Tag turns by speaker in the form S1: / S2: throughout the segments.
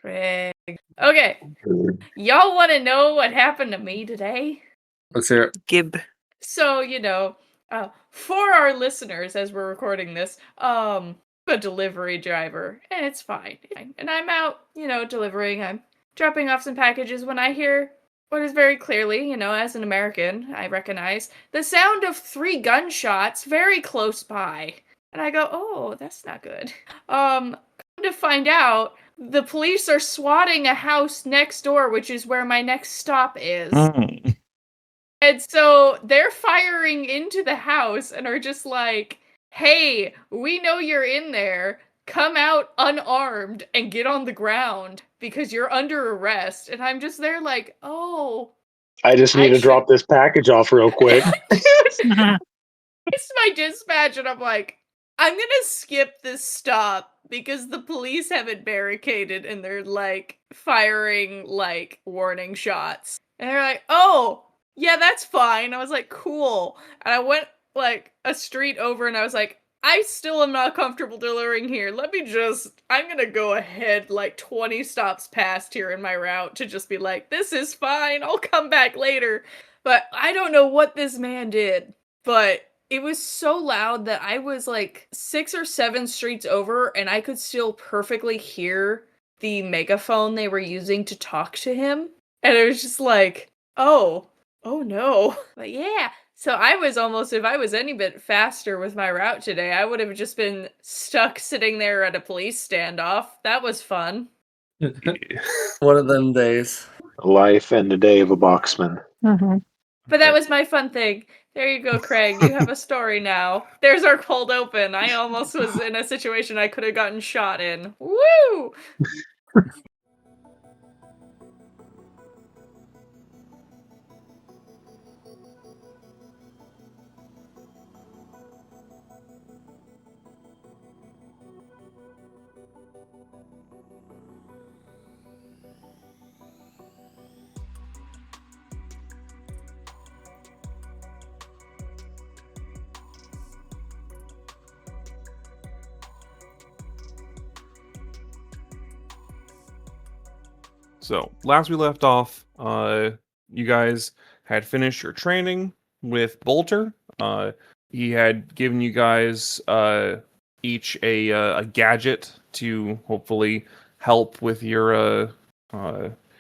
S1: Craig. Okay. Y'all want to know what happened to me today?
S2: Let's hear it.
S3: Gib.
S1: So, for our listeners as we're recording this, I'm a delivery driver, and it's fine. And I'm out, delivering. I'm dropping off some packages when I hear what is very clearly, as an American, I recognize the sound of 3 gunshots very close by. And I go, oh, that's not good. Come to find out, the police are swatting a house next door, which is where my next stop is. And so they're firing into the house and are just like, hey, we know you're in there. Come out unarmed and get on the ground because you're under arrest. And I'm just there like, oh.
S4: I just need to drop this package off real quick.
S1: It's my dispatch, and I'm like, I'm gonna skip this stop because the police have it barricaded and they're like firing like warning shots. And they're like, oh, yeah, that's fine. I was like, cool. And I went like a street over and I was like, I still am not comfortable delivering here. I'm gonna go ahead like 20 stops past here in my route to just be like, this is fine. I'll come back later. But I don't know what this man did, but it was so loud that I was like 6 or 7 streets over and I could still perfectly hear the megaphone they were using to talk to him. And it was just like, oh no. But yeah. So I was almost, if I was any bit faster with my route today, I would have just been stuck sitting there at a police standoff. That was fun.
S2: One of them days.
S4: Life and the day of a boxman.
S3: Mm-hmm.
S1: But that was my fun thing. There you go, Craig. You have a story now. There's our cold open. I almost was in a situation I could have gotten shot in. Woo!
S5: So, last we left off, you guys had finished your training with Bolter. He had given you guys each a gadget to hopefully help with your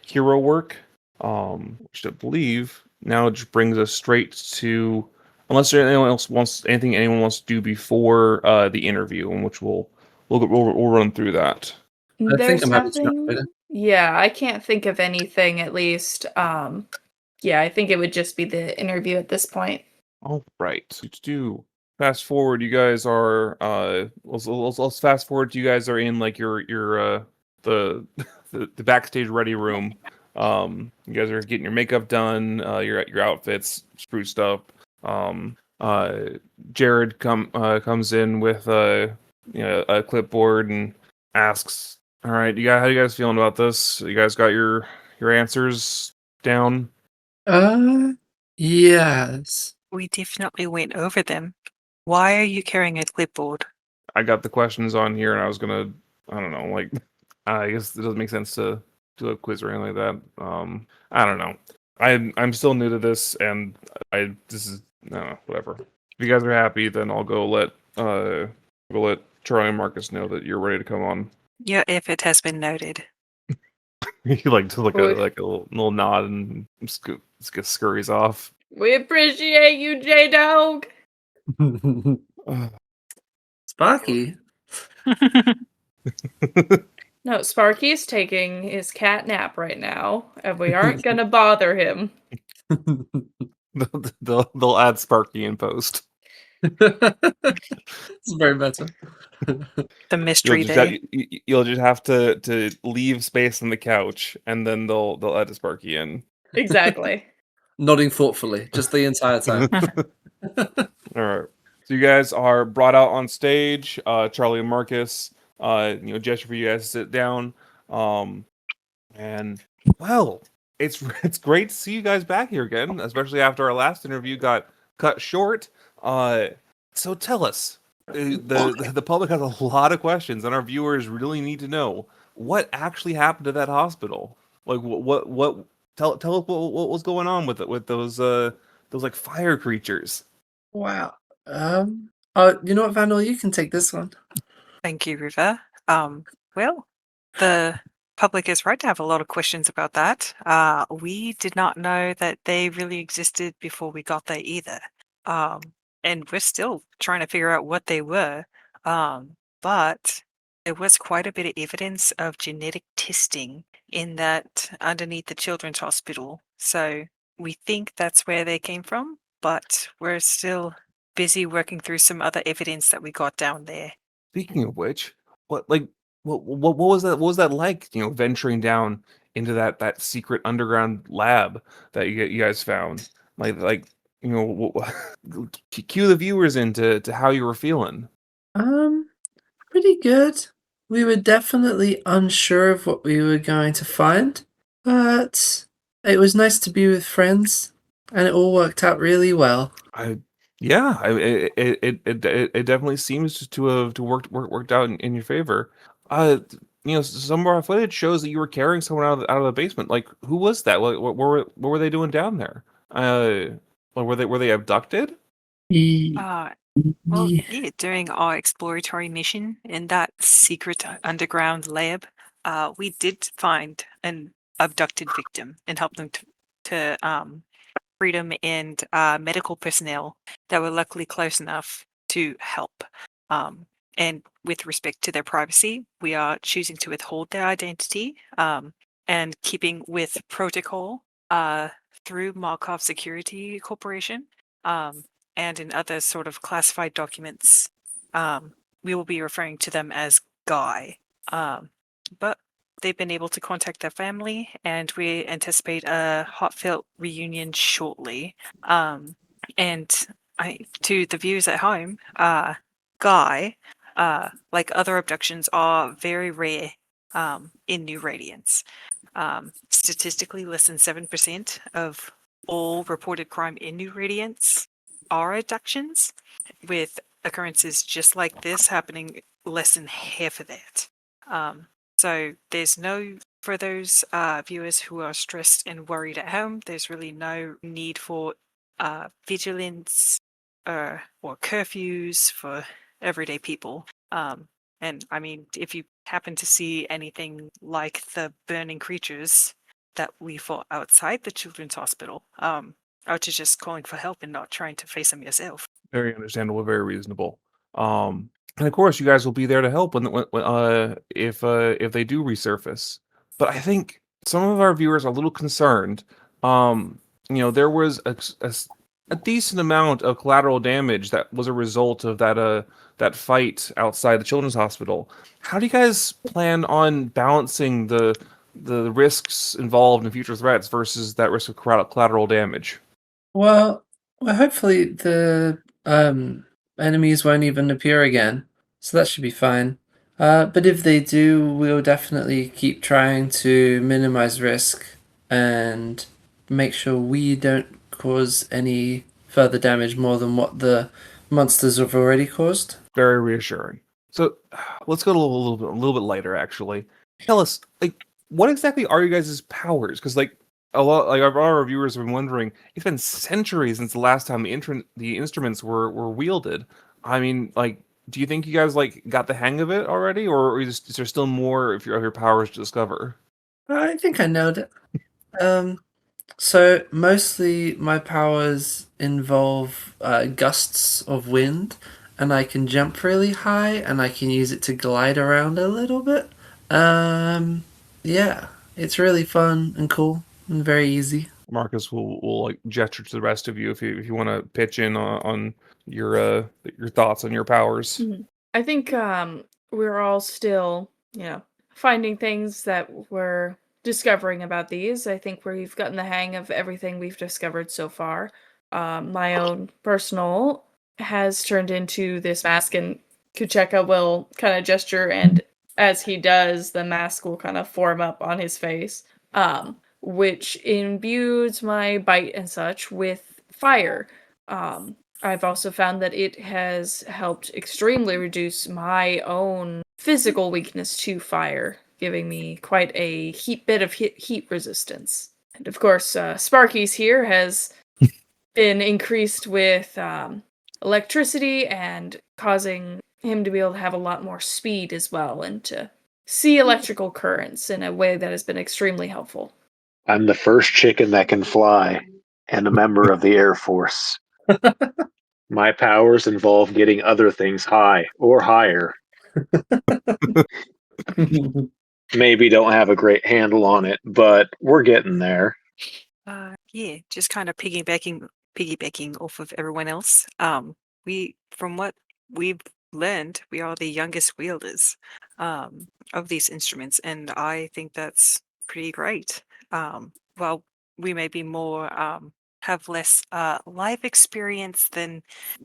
S5: hero work, which I believe now just brings us straight to, unless anyone wants to do before the interview, in which we'll run through that.
S2: I
S1: There's
S2: think I'm happy to
S1: nothing.
S2: start.
S1: Yeah, I can't think of anything at least. Yeah, I think it would just be the interview at this point.
S5: All right. To do fast forward, you guys are let's fast forward. You guys are in like your the backstage ready room. You guys are getting your makeup done. Your outfits spruced up. Jared comes in with a clipboard and asks, "All right, how you guys feeling about this? You guys got your answers down?"
S2: Yes.
S3: We definitely went over them. Why are you carrying a clipboard?
S5: I got the questions on here, and I was gonna, I don't know, like, I guess it doesn't make sense to do a quiz or anything like that. I don't know. I'm still new to this, and whatever. If you guys are happy, then I'll go let Charlie and Marcus know that you're ready to come on.
S3: Your effort has been noted.
S5: He like to like a little nod and scurries off.
S1: We appreciate you, J-Dog.
S2: Sparky.
S1: No, Sparky's taking his cat nap right now, and we aren't gonna bother him.
S5: They'll add Sparky in post.
S2: It's very better.
S3: The mystery day.
S5: You'll just have to leave space on the couch, and then they'll add a Sparky in.
S1: Exactly.
S2: Nodding thoughtfully, just the entire time.
S5: All right. So you guys are brought out on stage. Charlie and Marcus, gesture for you guys to sit down. And well, it's great to see you guys back here again, especially after our last interview got cut short. So tell us, the public has a lot of questions, and our viewers really need to know what actually happened to that hospital? Like, what? Tell us what was going on with it with those like fire creatures.
S2: Wow. You know what, Vandal? You can take this one.
S3: Thank you, River. Well, the public is right to have a lot of questions about that. We did not know that they really existed before we got there either. And we're still trying to figure out what they were. But there was quite a bit of evidence of genetic testing in that underneath the children's hospital. So we think that's where they came from, but we're still busy working through some other evidence that we got down there.
S5: Speaking of which, what was that? What was that like? Venturing down into that secret underground lab that you guys found. Like cue the viewers into how you were feeling.
S2: Pretty good. We were definitely unsure of what we were going to find, but it was nice to be with friends, and it all worked out really well.
S5: It definitely seems to have worked out in your favor. Some of our footage shows that you were carrying someone out of the basement. Like, who was that? What were they doing down there? Were they abducted?
S3: Well, yeah, during our exploratory mission in that secret underground lab, we did find an abducted victim and help them to freedom and medical personnel that were luckily close enough to help. And with respect to their privacy, we are choosing to withhold their identity and keeping with protocol through Markov Security Corporation. And in other sort of classified documents, we will be referring to them as Guy. But they've been able to contact their family, and we anticipate a heartfelt reunion shortly. And to the viewers at home, Guy, like other abductions, are very rare in New Radiance. Statistically, less than 7% of all reported crime in New Radiance are abductions, with occurrences just like this happening less than half of that. So there's for those viewers who are stressed and worried at home, there's really no need for vigilance or curfews for everyday people. And I mean, if you happen to see anything like the burning creatures that we fought outside the children's hospital, out to just calling for help and not trying to face them yourself.
S5: Very understandable, very reasonable. And of course, you guys will be there to help if they do resurface. But I think some of our viewers are a little concerned. There was a decent amount of collateral damage that was a result of that fight outside the children's hospital. How do you guys plan on balancing the risks involved in future threats versus that risk of collateral damage?
S2: Well, hopefully the enemies won't even appear again, so that should be fine. But if they do, we'll definitely keep trying to minimize risk and make sure we don't cause any further damage more than what the monsters have already caused.
S5: Very reassuring. So let's go a little bit lighter. Actually, tell us, like, what exactly are you guys' powers? Because a lot of our viewers have been wondering. It's been centuries since the last time the instruments were wielded. I mean, do you think you guys got the hang of it already, or is there still more of your powers to discover?
S2: I think I nailed it. So mostly my powers involve gusts of wind, and I can jump really high, and I can use it to glide around a little bit. Yeah, it's really fun and cool and very easy.
S5: Marcus will gesture to the rest of you if you want to pitch in on your thoughts on your powers.
S1: I think we're all still, finding things that we're discovering about these. I think we've gotten the hang of everything we've discovered so far. My own personal has turned into this mask, and Kucheka will kind of gesture, and as he does, the mask will kind of form up on his face, which imbues my bite and such with fire. I've also found that it has helped extremely reduce my own physical weakness to fire. giving me quite a bit of heat resistance. And of course, Sparky's here has been increased with electricity and causing him to be able to have a lot more speed as well and to see electrical currents in a way that has been extremely helpful.
S4: I'm the first chicken that can fly and a member of the Air Force. My powers involve getting other things high or higher. Maybe don't have a great handle on it, but we're getting there.
S3: Yeah, just kind of piggybacking off of everyone else. From what we've learned, we are the youngest wielders of these instruments, and I think that's pretty great. While we may be more have less life experience than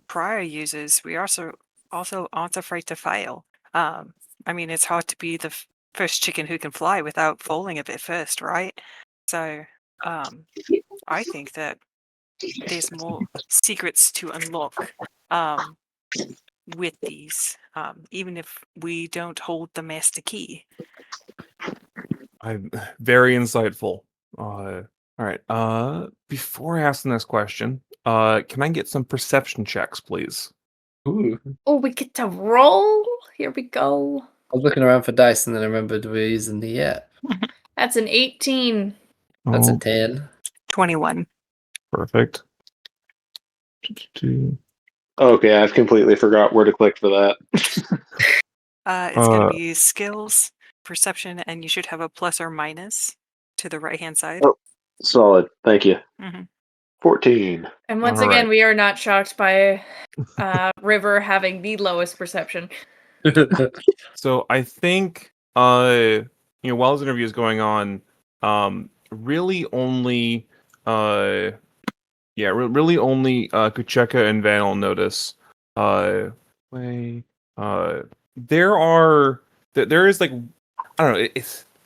S3: prior users, we also aren't afraid to fail. I mean, it's hard to be the first chicken who can fly without falling a bit first, right? So, I think that there's more secrets to unlock with these, even if we don't hold the master key.
S5: I'm very insightful. All right. Before I ask the next question, can I get some perception checks, please?
S2: Ooh.
S1: Oh, we get to roll? Here we go.
S2: I was looking around for dice and then I remembered we're using the app.
S1: That's an 18.
S2: That's
S5: Oh,
S2: a 10.
S3: 21.
S5: perfect.
S4: Okay, I've completely forgot where to click for that.
S3: It's going to be skills, perception, and you should have a plus or minus to the right-hand side.
S4: Oh. Solid. Thank you.
S3: Mm-hmm.
S4: 14.
S1: And once
S5: All
S1: again,
S5: right.
S1: we are not shocked by River having the lowest perception.
S5: So I think, while this interview is going on, really only, really only Kucheka and Van will notice. There is like, I don't know,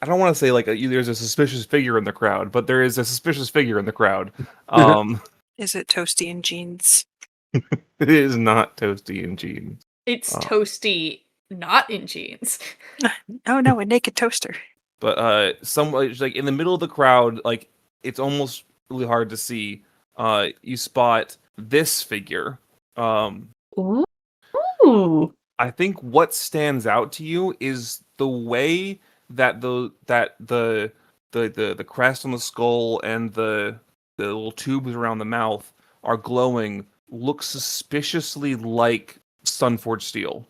S5: I don't want to say like there's a suspicious figure in the crowd, but there is a suspicious figure in the crowd.
S3: Is it Toasty and Jeans?
S5: It is not Toasty and Jeans.
S1: It's Toasty, not in jeans.
S3: Oh no, a naked toaster.
S5: But like in the middle of the crowd, like it's almost really hard to see. You spot this figure.
S1: Ooh.
S5: I think what stands out to you is the way that the crest on the skull and the little tubes around the mouth are glowing. Look suspiciously like Sunforged steel.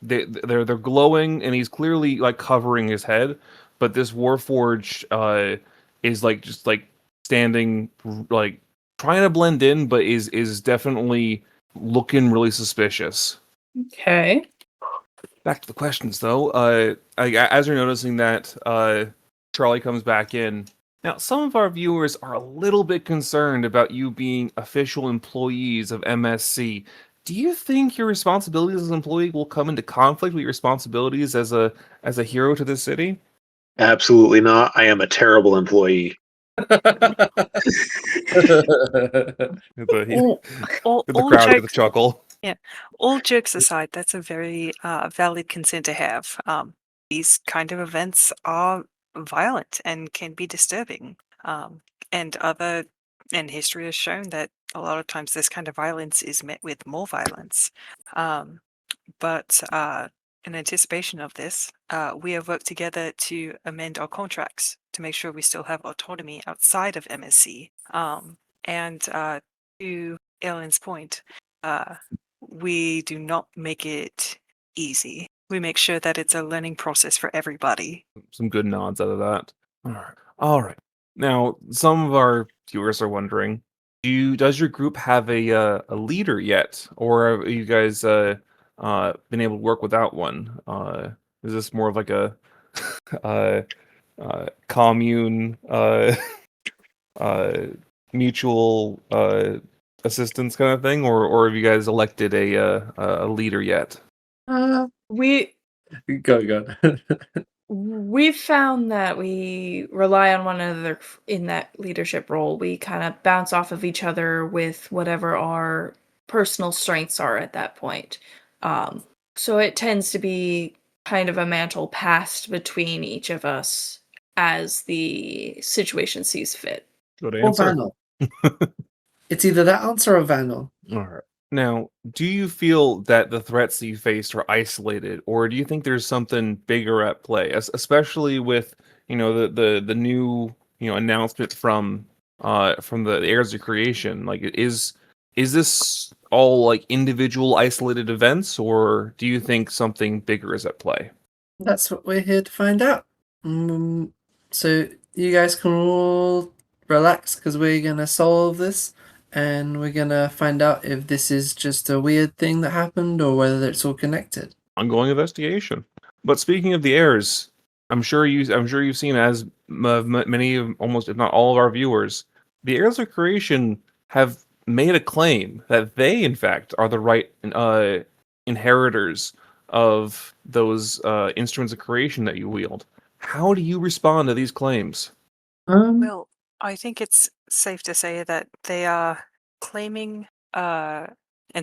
S5: They're glowing, and he's clearly like covering his head. But this Warforged is like just like standing, like trying to blend in, but is definitely looking really suspicious.
S1: Okay.
S5: Back to the questions, though. As you're noticing that Charlie comes back in. Now, some of our viewers are a little bit concerned about you being official employees of MSC. Do you think your responsibilities as an employee will come into conflict with your responsibilities as a hero to this city?
S4: Absolutely not. I am a terrible employee.
S5: The
S3: All
S5: crowd with a
S3: jokes,
S5: chuckle.
S3: all jokes aside, that's a very valid concern to have. These kind of events are violent and can be disturbing. And history has shown that a lot of times this kind of violence is met with more violence. But in anticipation of this, we have worked together to amend our contracts to make sure we still have autonomy outside of MSC. And to Ellen's point, we do not make it easy. We make sure that it's a learning process for everybody.
S5: Some good nods out of that. All right. Now, some of our viewers are wondering, does your group have a leader yet, or have you guys been able to work without one? Is this more of like a commune, mutual assistance kind of thing, or have you guys elected a leader yet?
S1: We
S2: Go.
S1: We've found that we rely on one another in that leadership role. We kind of bounce off of each other with whatever our personal strengths are at that point. So it tends to be kind of a mantle passed between each of us as the situation sees fit.
S5: Good
S2: Or
S5: answer.
S2: Vanel. It's either that answer or Vanel.
S5: All right. Now, do you feel that the threats that you faced are isolated, or do you think there's something bigger at play, especially with the new announcement from the heirs of creation? Like, is this all like individual isolated events, or do you think something bigger is at play?
S2: That's what we're here to find out. So you guys can all relax because we're gonna solve this, and we're gonna find out if this is just a weird thing that happened or whether it's all connected.
S5: Ongoing investigation. But speaking of the heirs, I'm sure you've seen, as many of, almost if not all of our viewers, the heirs of creation have made a claim that they in fact are the right inheritors of those instruments of creation that you wield. How do you respond to these claims?
S3: Well, I think it's safe to say that they are claiming, and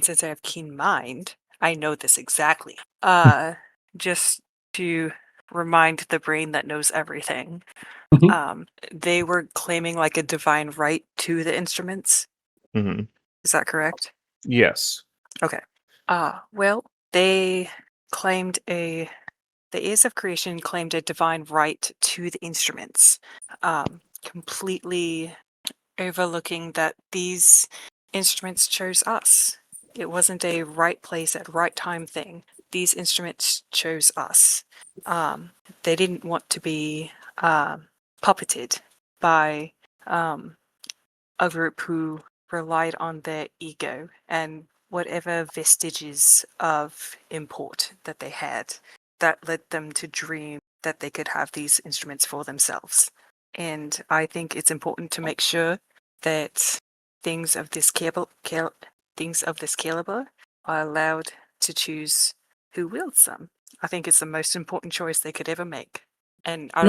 S3: since I have keen mind, I know this exactly. Just to remind the brain that knows everything, they were claiming like a divine right to the instruments.
S5: Mm-hmm.
S3: Is that correct?
S5: Yes.
S3: Okay. Well, they claimed the heirs of creation claimed a divine right to the instruments, completely overlooking that these instruments chose us. It wasn't a right place at right time thing. These instruments chose us. They didn't want to be puppeted by a group who relied on their ego and whatever vestiges of import that they had that led them to dream that they could have these instruments for themselves. And I think it's important to make sure that things of this caliber are allowed to choose who wields them. I think it's the most important choice they could ever make. And out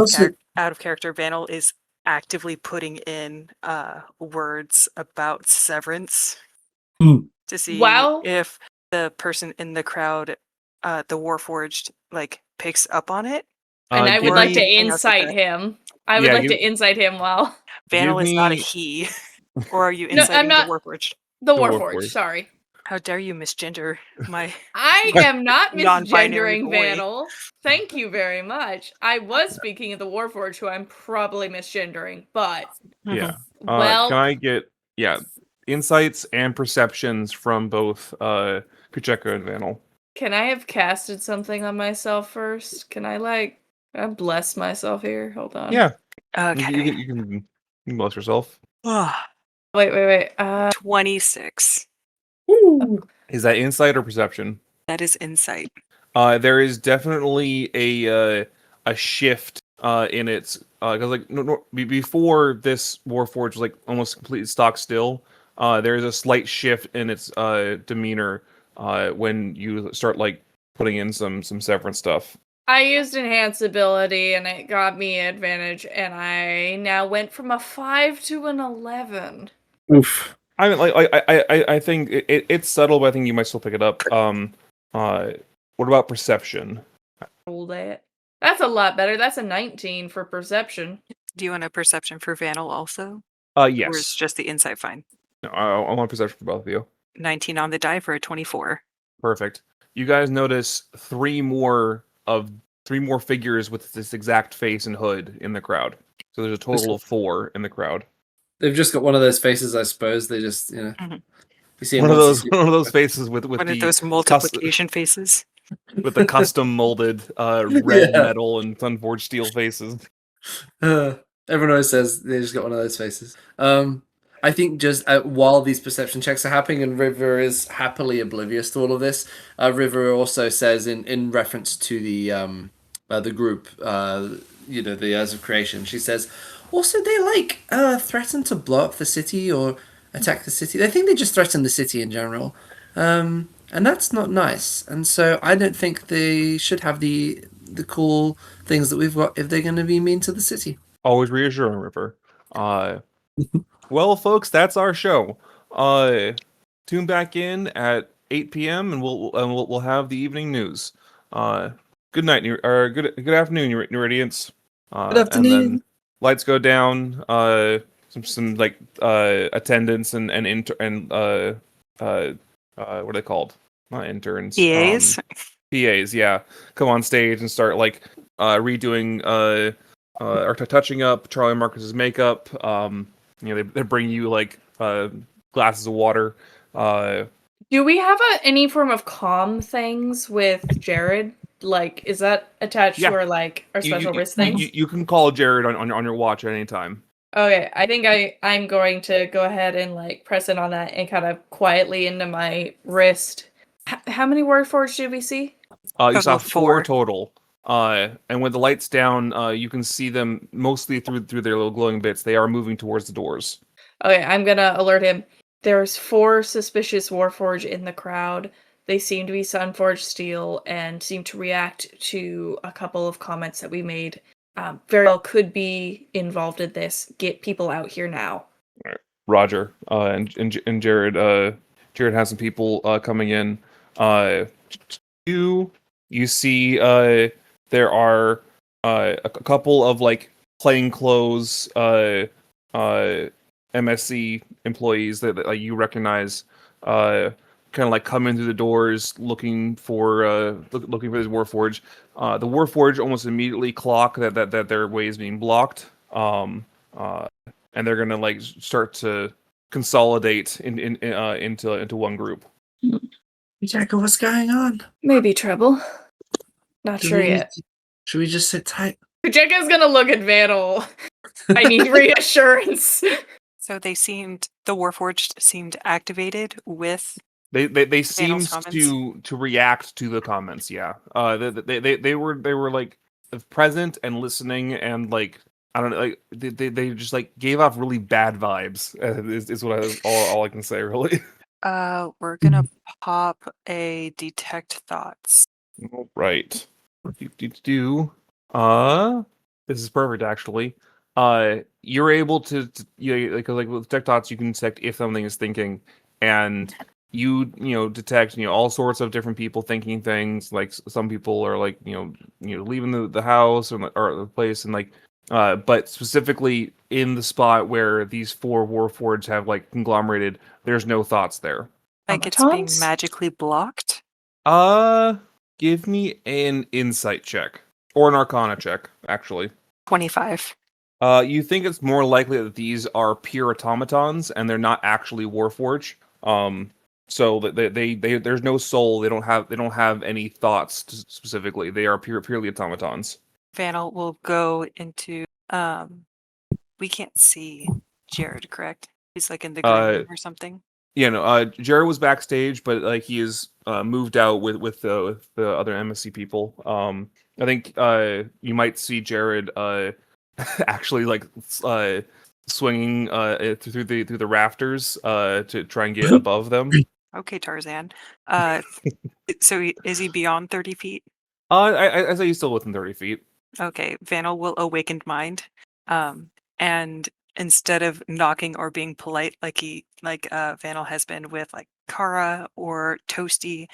S3: of character, Vanel is actively putting in words about severance to see if the person in the crowd, the Warforged, like picks up on it.
S1: And I would like to
S3: anything else like
S1: insight
S3: that.
S1: him. I would like to insight him while
S3: Vanel is not a
S5: me-
S3: he. Or are you
S1: No,
S3: inciting
S1: I'm not.
S3: the Warforged?
S1: The
S5: The
S1: Warforged,
S5: Warforged.
S1: sorry.
S3: How dare you misgender my
S1: I am not
S3: Non-binary
S1: misgendering
S3: boy.
S1: Vanel. Thank you very much. I was speaking of the Warforged, who I'm probably misgendering, but
S5: Yeah.
S1: well,
S5: Can I get insights and perceptions from both Kucheka and Vanel?
S1: can I have casted something on myself first? Can I bless myself here? Hold on.
S5: Yeah.
S3: Okay.
S5: You can bless yourself.
S1: Wait.
S3: 26.
S5: Is that insight or perception?
S3: That is insight.
S5: There is definitely a shift in its because before this Warforged was like almost completely stock still. There is a slight shift in its demeanor when you start like putting in some severance stuff.
S1: I used enhance ability and it got me advantage, and I now went from a 5 to an 11.
S2: Oof.
S5: I mean, I think it's subtle, but I think you might still pick it up. What about perception?
S1: Roll that. That's a lot better. That's a 19 for perception.
S3: Do you want a perception for Vanel also? Or is
S5: Yes.
S3: just the insight fine?
S5: No, I want perception for both of you.
S3: 19 on the die for a 24.
S5: Perfect. You guys notice three more figures with this exact face and hood in the crowd. So there's a total of 4 in the crowd.
S2: They've just got one of those faces, I suppose. They just, You see
S5: One of those faces with
S3: One
S5: the
S3: of those multiplication faces.
S5: with the custom molded red metal and Sunforged steel faces.
S2: Everyone always says they just got one of those faces. I think just while these perception checks are happening, and River is happily oblivious to all of this, River also says in reference to the group, the Heirs of Creation, she says, also they threaten to blow up the city or attack the city. I think they just threaten the city in general. And that's not nice. And so I don't think they should have the cool things that we've got if they're going to be mean to the city.
S5: Always reassuring, River. Well, folks, that's our show. Tune back in at 8 p.m. and we'll have the evening news. good night, or good afternoon, Radiance.
S2: Good afternoon.
S5: And then lights go down. Some like attendants and what are they called? Not interns.
S3: PAs?
S5: PAs, yeah, come on stage and start like redoing or touching up Charlie Marcus's makeup. They bring you like glasses of water.
S1: Do we have any form of calm things with Jared? Like, is that attached
S5: Yeah.
S1: to our special wrist things?
S5: You can call Jared on your watch at any time.
S1: Okay, I think I'm going to go ahead and like press in on that and kind of quietly into my wrist. How many Warforged did we see?
S5: You saw
S3: Total of 4.
S5: total. And with the lights down, you can see them mostly through their little glowing bits. They are moving towards the doors.
S1: Okay, I'm gonna alert him. There's 4 suspicious Warforged in the crowd. They seem to be Sunforged steel and seem to react to a couple of comments that we made. Very well could be involved in this. Get people out here now.
S5: Roger. And Jared. Jared has some people coming in. You see there are a couple of like plainclothes MSC employees that you recognize kind of like come into the doors looking for this Warforge. The Warforge almost immediately clock that their way is being blocked, and they're gonna like start to consolidate into one group.
S2: Jacob, what's going on?
S1: Maybe trouble. Not
S2: Do
S1: sure
S2: we need
S1: yet.
S2: Should we just sit tight?
S1: Jekka's gonna look at Vandal. I need reassurance.
S3: So the Warforged seemed activated with.
S5: They seemed
S3: comments?
S5: to react to the comments. Yeah, they were like present and listening and like I don't know, like they just like gave off really bad vibes. Is what all I can say really.
S3: We're gonna pop a detect thoughts.
S5: All right. This is perfect actually. You're able to like with tech dots you can detect if something is thinking, and you detect all sorts of different people thinking things. Like some people are like leaving the house or the place, and like but specifically in the spot where these 4 Warforged have like conglomerated, there's no thoughts there.
S3: Like it's being
S1: Automatons?
S3: magically blocked.
S5: Give me an insight check or an arcana check, actually.
S3: 25.
S5: You think it's more likely that these are pure automatons and they're not actually Warforged. So that they there's no soul. They don't have any thoughts specifically. They are purely automatons.
S3: Vandal will go into. We can't see Jared, correct? He's like in the green room or something.
S5: Yeah, no. Jared was backstage, but like he is moved out with the other MSC people. I think you might see Jared actually like swinging through the rafters to try and get above them.
S3: Okay, Tarzan. So is he beyond 30 feet?
S5: I say he's still within 30 feet.
S3: Okay, Vandal will awakened mind, and instead of knocking or being polite like Vandal has been with like Kara or Toasty,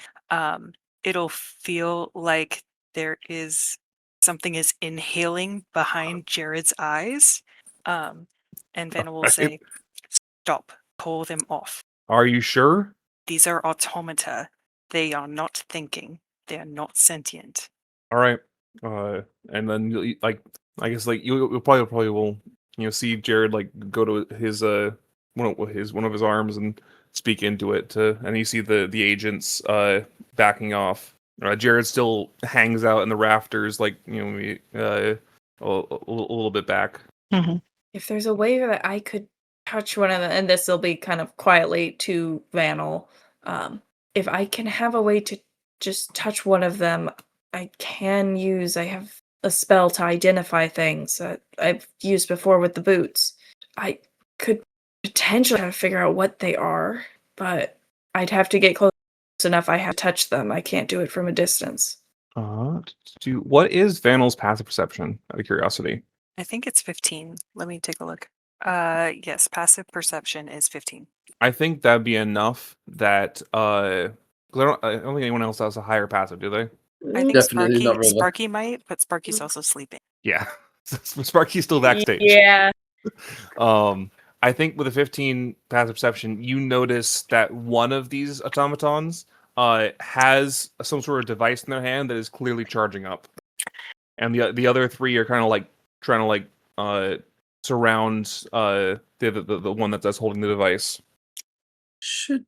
S3: it'll feel like there is something is inhaling behind Jared's eyes, and Vandal will say, "Stop! Pull them off.
S5: Are you sure?
S3: These are automata. They are not thinking. They are not sentient."
S5: All right. And then I guess like you probably will see Jared like go to his one of his arms and speak into it and you see the agents backing off. Jared still hangs out in the rafters like a little bit back.
S3: Mm-hmm.
S1: If there's a way that I could touch one of them, and this will be kind of quietly to Vandal, if I can have a way to just touch one of them, I have a spell to identify things that I've used before with the boots. I could potentially try to figure out what they are, but I'd have to get close enough. I have to touch them. I can't do it from a distance.
S5: What is Vandal's passive perception, out of curiosity?
S3: I think it's 15. Let me take a look. Yes, passive perception is 15.
S5: I think that'd be enough that 'cause I don't think anyone else has a higher passive, do they?
S3: I think
S2: Definitely not River.
S3: Sparky might, but Sparky's also sleeping.
S5: Yeah. Sparky's still backstage.
S1: Yeah.
S5: I think with a 15 passive perception, you notice that one of these automatons has some sort of device in their hand that is clearly charging up, and the other three are kind of like trying to surround the one that's holding the device.
S2: Should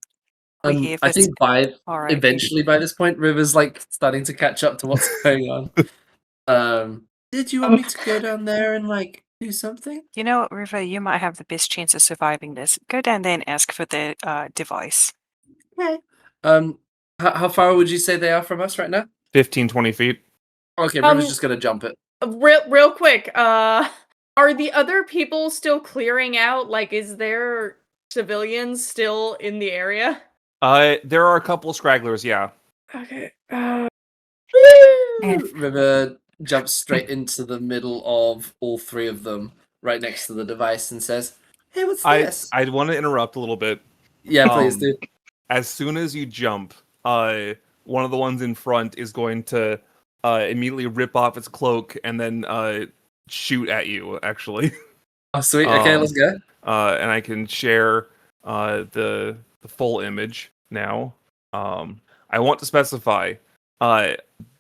S3: We hear
S2: I
S3: this-
S2: think by
S3: All right.
S2: eventually by this point, River's like starting to catch up to what's going on. Did you want me to go down there and like do something?
S3: You know what, River? You might have the best chance of surviving this. Go down there and ask for the device.
S2: Okay. How far would you say they are from us right now?
S5: 15, 20 feet.
S2: Okay, River's just gonna jump it.
S1: Real quick, are the other people still clearing out? Like, is there civilians still in the area?
S5: There are a couple scragglers, yeah.
S1: Okay.
S2: River jumps straight into the middle of all three of them, right next to the device, and says, "Hey, what's this?"
S5: I want to interrupt a little bit.
S2: Yeah, please do.
S5: As soon as you jump, one of the ones in front is going to immediately rip off its cloak and then shoot at you, actually.
S2: Oh, sweet. Okay, let's go.
S5: And I can share the full image now. I want to specify,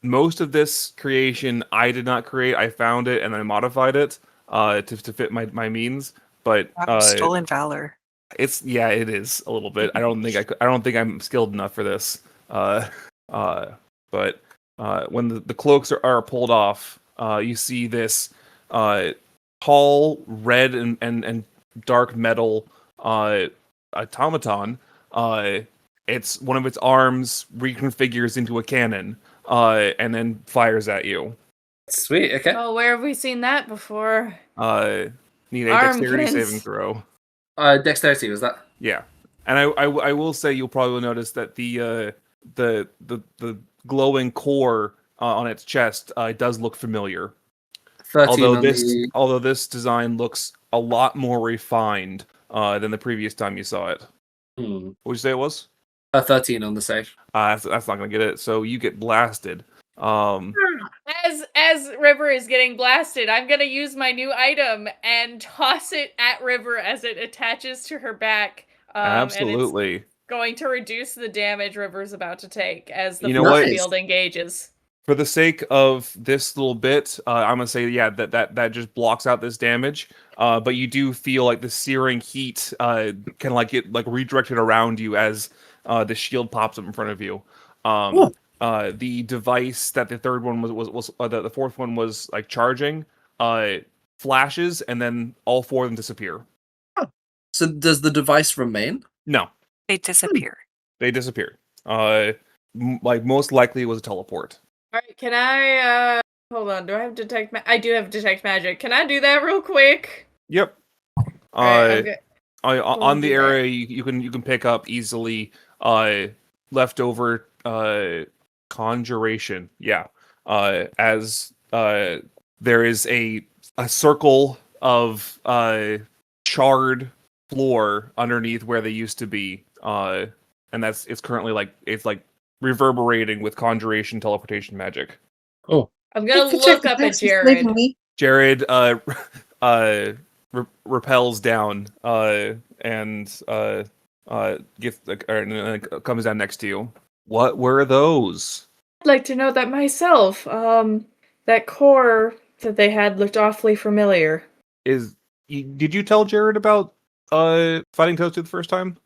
S5: most of this creation I did not create. I found it and I modified it to fit my means. But
S3: Stolen valor.
S5: it is a little bit. I don't think I'm skilled enough for this. But when the cloaks are pulled off, you see this tall red and dark metal automaton. It's one of its arms reconfigures into a cannon, and then fires at you.
S2: Sweet. Okay.
S1: Oh, where have we seen that before?
S5: Need a
S1: Arm
S5: dexterity
S1: prints.
S5: saving throw.
S2: Dexterity was that?
S5: Yeah, and I will say you'll probably notice that the glowing core on its chest does look familiar.
S2: 13
S5: Although this design looks a lot more refined than the previous time you saw it. What would you say it was?
S2: 13 on the save.
S5: That's not gonna get it. So you get blasted.
S1: As River is getting blasted, I'm gonna use my new item and toss it at River as it attaches to her back.
S5: Absolutely.
S1: And it's going to reduce the damage River's about to take as the
S5: You know
S1: force
S2: what?
S1: field engages.
S5: For the sake of this little bit, I'm gonna say that just blocks out this damage. But you do feel like the searing heat can get redirected around you as the shield pops up in front of you. The device that the third one was the fourth one was charging flashes, and then all four of them disappear.
S2: So does the device remain?
S5: No,
S3: They disappear.
S5: they disappeared. Most likely it was a teleport.
S1: All right, can I hold on? Do I have detect? I do have detect magic. Can I do that real quick?
S5: Yep.
S1: Alright, okay.
S5: On the
S1: do that.
S5: area you can pick up easily leftover conjuration. Yeah. As there is a circle of charred floor underneath where they used to be. And it's currently reverberating with conjuration teleportation magic.
S2: Oh.
S1: I'm gonna look up at Jared.
S5: Jared repels down and comes down next to you. What were those?
S1: I'd like to know that myself. That core that they had looked awfully familiar.
S5: Did you tell Jared about fighting Toasty the first time?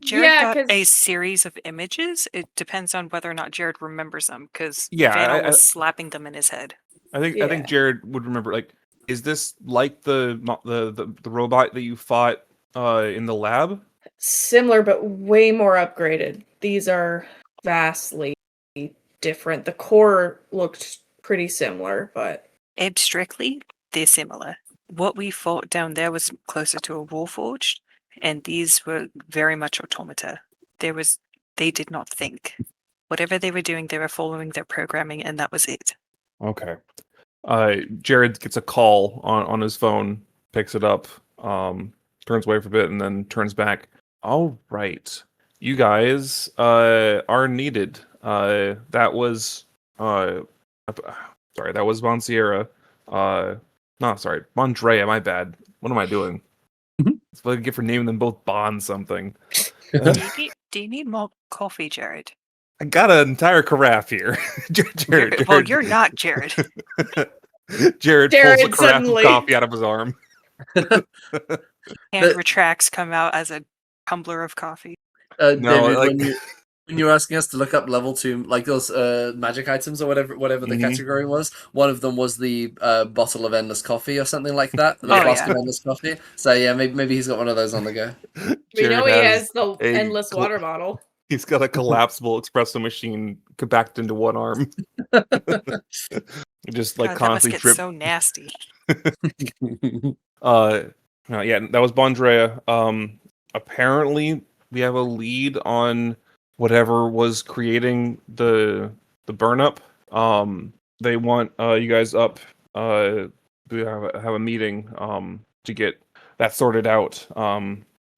S3: Jared
S1: Yeah,
S3: got
S1: 'cause-
S3: a series of images. It depends on whether or not Jared remembers them, because
S5: Yeah,
S3: Vandal was slapping them in his head.
S5: I think
S1: Yeah.
S5: Jared would remember. Is this like the robot that you fought in the lab?
S1: Similar, but way more upgraded. These are vastly different. The core looked pretty similar, but
S3: Abstractly, they're similar. What we fought down there was closer to a warforged, and these were very much automata. They did not think. Whatever they were doing, they were following their programming, and that was it.
S5: Okay. Jared gets a call on his phone, picks it up, turns away for a bit, and then turns back. All right. You guys are needed. That was Sorry, that was Bon Sierra. No, sorry, Bondrea. My bad. What am I doing? That's what I get for naming them both Bond something.
S3: Do you need more coffee, Jared?
S5: I got an entire carafe here. Jared,
S3: Well, you're not Jared.
S5: Jared pulls a
S1: Jared
S5: carafe
S1: suddenly-
S5: of coffee out of his arm.
S3: Hand retracts come out as a tumbler of coffee.
S5: No,
S2: David,
S5: like-
S2: when you were asking us to look up level 2, like those magic items or whatever the
S5: Mhm.
S2: category was, one of them was the bottle of endless coffee or something like that. The
S3: Oh,
S2: flask
S3: yeah.
S2: of endless coffee. So yeah, maybe he's got one of those on the go.
S1: We know he
S5: Jared
S1: has the
S5: a
S1: endless
S5: col-
S1: water bottle.
S5: He's got a collapsible espresso machine compacted into one arm. Just like
S3: God, that must
S5: constantly
S3: get
S5: drip.
S3: so nasty.
S5: No, yeah, that was Bondrea. Apparently we have a lead on whatever was creating the burn up. They want you guys up. We have a meeting to get that sorted out.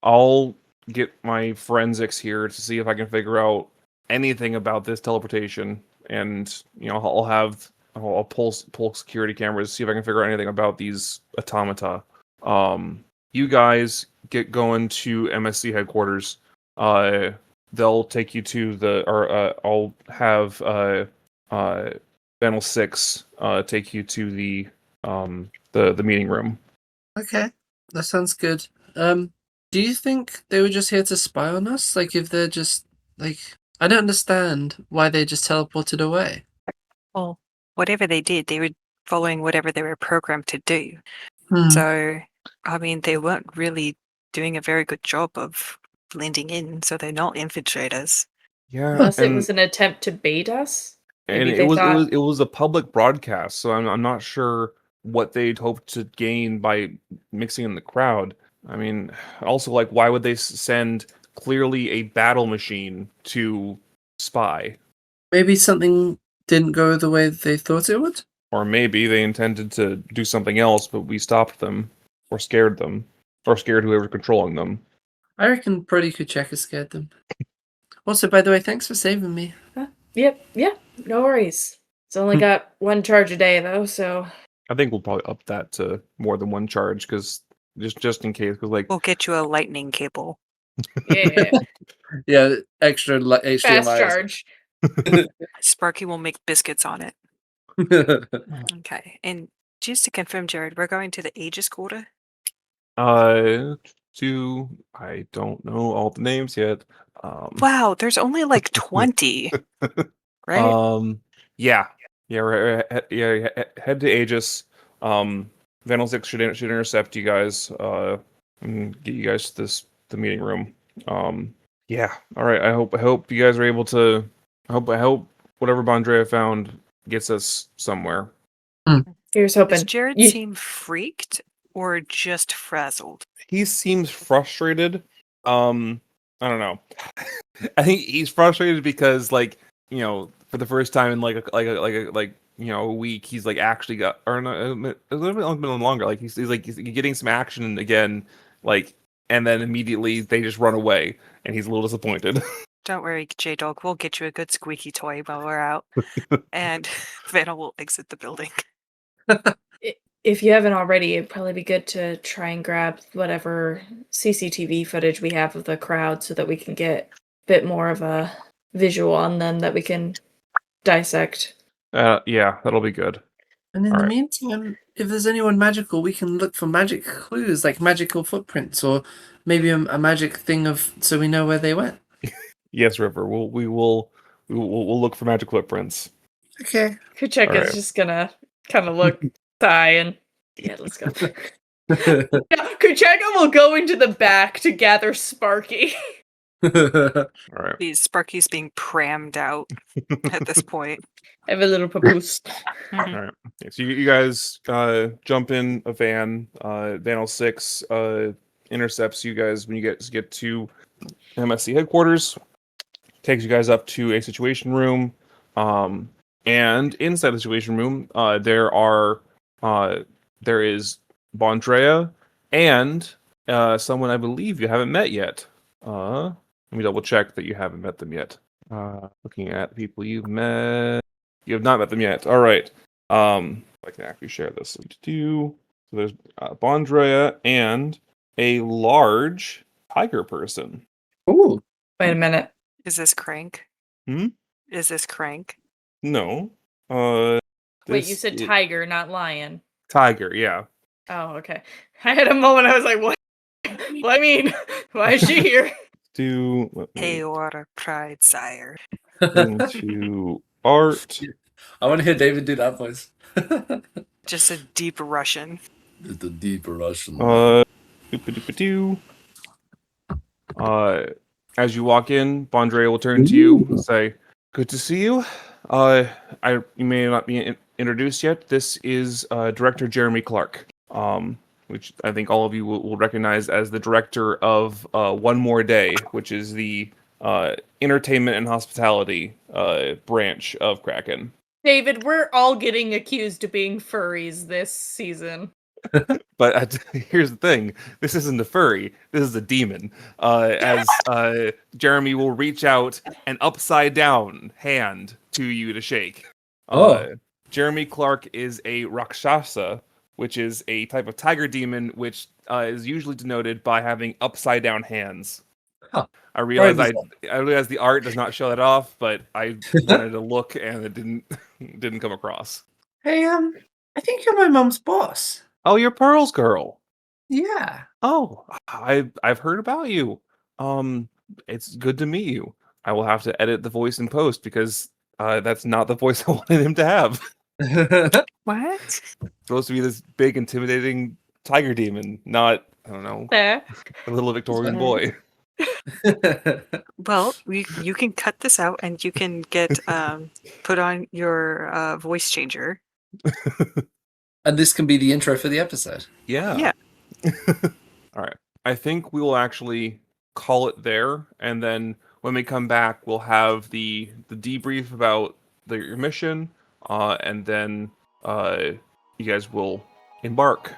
S5: I'll get my forensics here to see if I can figure out anything about this teleportation, and I'll pull security cameras, see if I can figure out anything about these automata. You guys get going to MSC headquarters. They'll take you to I'll have Panel 6 take you to the meeting room.
S2: Okay, that sounds good. Do you think they were just here to spy on us? Like, if they're just like, I don't understand why they just teleported away.
S3: Well, whatever they did, they were following whatever they were programmed to do.
S2: Hmm.
S3: So, I mean, they weren't really doing a very good job of blending in, so they're not infiltrators.
S5: Yeah,
S1: Unless it was an attempt to bait us.
S5: and
S1: Maybe they thought-
S5: it was a public broadcast, so I'm not sure what they'd hoped to gain by mixing in the crowd. I mean, also, like, why would they send clearly a battle machine to spy?
S2: Maybe something didn't go the way they thought it would.
S5: Or maybe they intended to do something else, but we stopped them, or scared them, or scared whoever's controlling them.
S2: I reckon Brody could check has scared them. Also, by the way, thanks for saving me.
S1: Yep, yeah, no worries. It's only got one charge a day though, so
S5: I think we'll probably up that to more than one charge, because just in case, because like
S3: We'll get you a lightning cable.
S1: yeah,
S2: Yeah, extra HDMI.
S1: fast charge.
S3: Sparky will make biscuits on it. Okay. And just to confirm, Jared, we're going to the Aegis Quarter?
S5: I don't know all the names yet.
S3: Wow, there's only like 20. Right?
S5: Yeah, head to Aegis. Vandal 6 should intercept you guys. And get you guys to the meeting room. Yeah. All right. I hope you guys are able to. I hope whatever Bondrea found gets us somewhere.
S1: Here's
S3: Does
S1: hoping.
S3: Jared
S1: You-
S3: seem freaked or just frazzled?
S5: He seems frustrated. I don't know. I think he's frustrated because, like, you know, for the first time in like a week, he's like actually got, or no, a little bit longer. Like he's getting some action again, like, and then immediately they just run away, and he's a little disappointed.
S3: Don't worry, J-Dog. We'll get you a good squeaky toy while we're out. And Vanna will exit the building.
S1: If you haven't already, it'd probably be good to try and grab whatever CCTV footage we have of the crowd so that we can get a bit more of a visual on them that we can dissect.
S5: Yeah, that'll be good.
S2: And in
S5: All
S2: the
S5: right.
S2: meantime, if there's anyone magical, we can look for magic clues, like magical footprints, or maybe a magic thing so we know where they went.
S5: Yes, River. We'll look for magic footprints.
S2: Okay.
S1: Kuchek
S5: All right.
S1: is just gonna kind of look, sigh, and yeah, let's go. Yeah, Kucheka will go into the back to gather Sparky.
S5: All right.
S3: Sparky's being crammed out at this point.
S1: Have a little papoose.
S3: Mhm.
S5: All right. Okay, so you guys jump in a van. Vandal 6 intercepts you guys when you get to MSC headquarters. Takes you guys up to a situation room. And inside the situation room, there is Bondrea and someone I believe you haven't met yet. Let me double check that you haven't met them yet. Looking at people you've met. You have not met them yet. All right. I can actually share this. So there's Bondrea and a large tiger person.
S2: Ooh.
S1: Wait a minute.
S3: Is this Crank?
S5: Hmm?
S3: Is this Crank?
S5: No.
S1: Wait, you
S5: this
S1: said
S5: i-
S1: tiger, not lion.
S5: Tiger, yeah.
S1: Oh, okay. I had a moment. I was like, "What? What I mean, why is she here?"
S5: Let me
S3: Aorta Pride Sire.
S5: into art.
S2: I want to hear David do that voice.
S3: Just a deep Russian.
S2: The deep Russian.
S5: Doop-a-doop-a-doo. As you walk in, Bondrea will turn to you and say, "Good to see you. You may not be introduced yet. This is Director Jeremy Clark, which I think all of you will recognize as the director of One More Day, which is the entertainment and hospitality branch of Kraken."
S1: David, we're all getting accused of being furries this season.
S5: But here's the thing: this isn't a furry. This is a demon. As Jeremy will reach out an upside down hand to you to shake. Jeremy Clark is a Rakshasa, which is a type of tiger demon, which is usually denoted by having upside down hands.
S2: Huh.
S5: I realize the art does not show that off, but I wanted to look and it didn't come across.
S2: Hey, I think you're my mom's boss.
S5: Oh, you're Pearl's girl.
S2: Yeah.
S5: Oh, I've heard about you. It's good to meet you. I will have to edit the voice in post because that's not the voice I wanted him to have.
S3: What?
S5: It's supposed to be this big, intimidating tiger demon, not, I don't know,
S1: Fair.
S5: a little Victorian
S1: Fair.
S5: boy.
S3: Well, you can cut this out and you can get put on your voice changer.
S2: And this can be the intro for the episode.
S5: Yeah.
S3: Yeah.
S5: All right. I think we will actually call it there, and then when we come back, we'll have the debrief about your mission, and then you guys will embark